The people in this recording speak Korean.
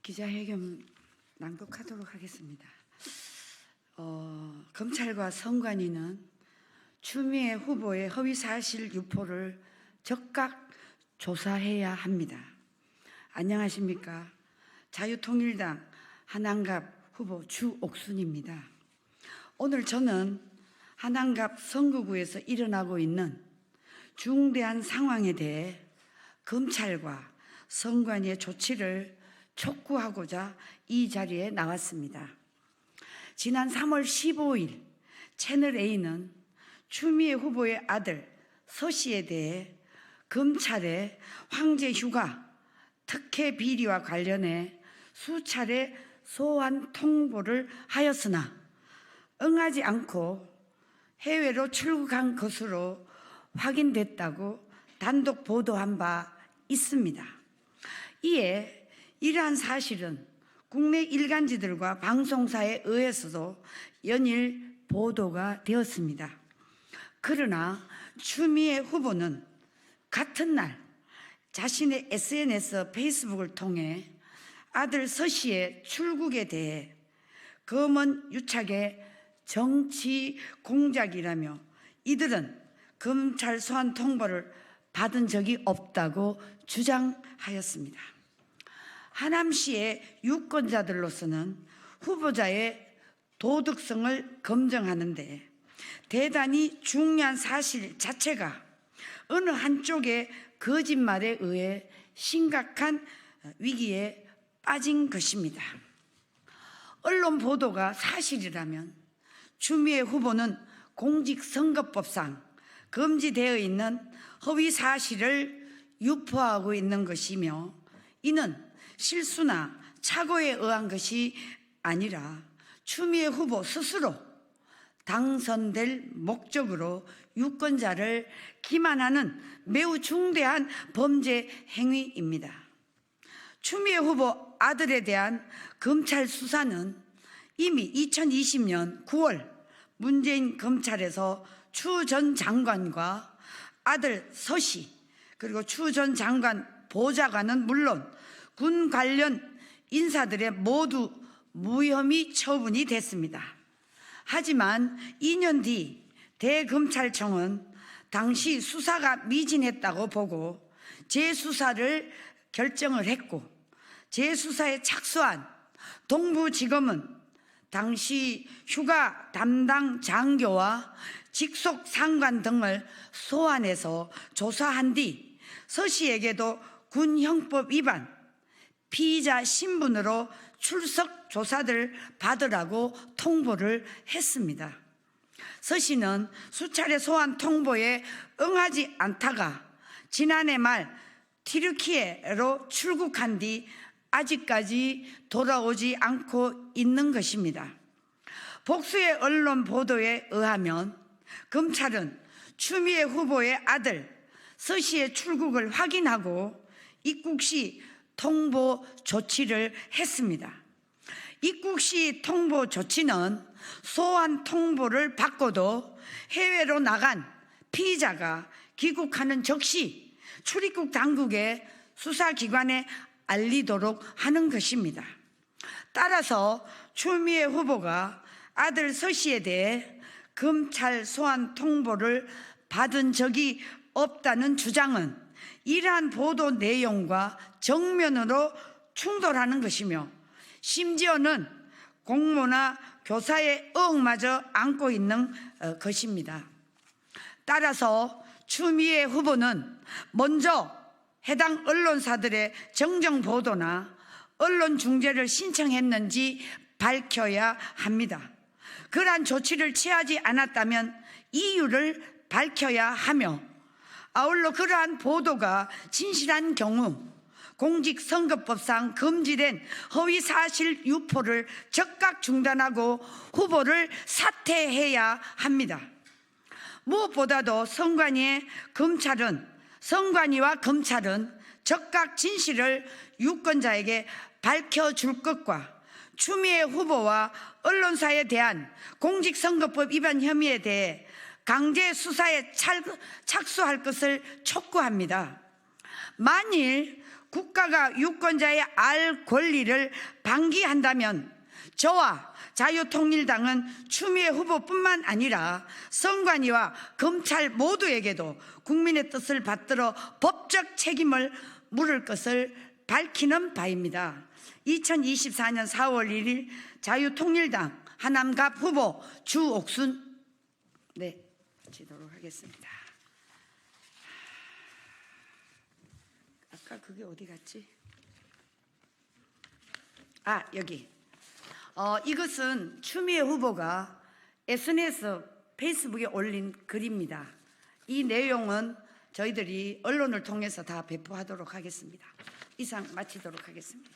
기자회견 낭독하도록 하겠습니다. 검찰과 선관위는 추미애 후보의 허위사실 유포를 즉각 조사해야 합니다. 안녕하십니까? 자유통일당 한안갑 후보 주옥순입니다. 오늘 저는 한안갑 선거구에서 일어나고 있는 중대한 상황에 대해 검찰과 선관위의 조치를 촉구하고자 이 자리에 나왔습니다. 지난 3월 15일 채널A는 추미애 후보의 아들 서 씨에 대해 검찰의 황제 휴가 특혜 비리와 관련해 수차례 소환 통보를 하였으나 응하지 않고 해외로 출국한 것으로 확인됐다고 단독 보도한 바 있습니다. 이에 이러한 사실은 국내 일간지들과 방송사에 의해서도 연일 보도가 되었습니다. 그러나 추미애 후보는 같은 날 자신의 SNS 페이스북을 통해 아들 서 씨의 출국에 대해 검언 유착의 정치 공작이라며 이들은 검찰 소환 통보를 받은 적이 없다고 주장하였습니다. 하남시의 유권자들로서는 후보자의 도덕성을 검증하는데 대단히 중요한 사실 자체가 어느 한쪽의 거짓말에 의해 심각한 위기에 빠진 것입니다. 언론 보도가 사실이라면 추미애 후보는 공직선거법상 금지되어 있는 허위 사실을 유포하고 있는 것이며 이는 실수나 착오에 의한 것이 아니라 추미애 후보 스스로 당선될 목적으로 유권자를 기만하는 매우 중대한 범죄 행위입니다. 추미애 후보 아들에 대한 검찰 수사는 이미 2020년 9월 문재인 검찰에서 추 전 장관과 아들 서 씨 그리고 추 전 장관 보좌관은 물론 군 관련 인사들의 모두 무혐의 처분이 됐습니다. 하지만 2년 뒤 대검찰청은 당시 수사가 미진했다고 보고 재수사를 결정을 했고 재수사에 착수한 동부지검은 당시 휴가 담당 장교와 직속 상관 등을 소환해서 조사한 뒤 서 씨에게도 군형법 위반 피의자 신분으로 출석 조사를 받으라고 통보를 했습니다. 서 씨는 수차례 소환 통보에 응하지 않다가 지난해 말 튀르키예로 출국한 뒤 아직까지 돌아오지 않고 있는 것입니다. 복수의 언론 보도에 의하면 검찰은 추미애 후보의 아들 서 씨의 출국을 확인하고 입국 시 통보 조치를 했습니다. 입국 시 통보 조치는 소환 통보를 받고도 해외로 나간 피의자가 귀국하는 즉시 출입국 당국의 수사기관에 알리도록 하는 것입니다. 따라서 추미애 후보가 아들 서 씨에 대해 검찰 소환 통보를 받은 적이 없다는 주장은 이러한 보도 내용과 정면으로 충돌하는 것이며 심지어는 공모나 교사의 의혹마저 안고 있는 것입니다. 따라서 추미애 후보는 먼저 해당 언론사들의 정정 보도나 언론 중재를 신청했는지 밝혀야 합니다. 그러한 조치를 취하지 않았다면 이유를 밝혀야 하며 아울러 그러한 보도가 진실한 경우 공직선거법상 금지된 허위사실 유포를 즉각 중단하고 후보를 사퇴해야 합니다. 무엇보다도 선관위와 검찰은 즉각 진실을 유권자에게 밝혀줄 것과 추미애 후보와 언론사에 대한 공직선거법 위반 혐의에 대해 강제 수사에 착수할 것을 촉구합니다. 만일 국가가 유권자의 알 권리를 방기한다면 저와 자유통일당은 추미애 후보뿐만 아니라 선관위와 검찰 모두에게도 국민의 뜻을 받들어 법적 책임을 물을 것을 밝히는 바입니다. 2024년 4월 1일 자유통일당 하남갑 후보 주옥순. 네, 마치도록 하겠습니다. 아까 그게 어디 갔지? 아, 여기. 이것은 추미애 후보가 SNS 페이스북에 올린 글입니다. 이 내용은 저희들이 언론을 통해서 다 배포하도록 하겠습니다. 이상 마치도록 하겠습니다.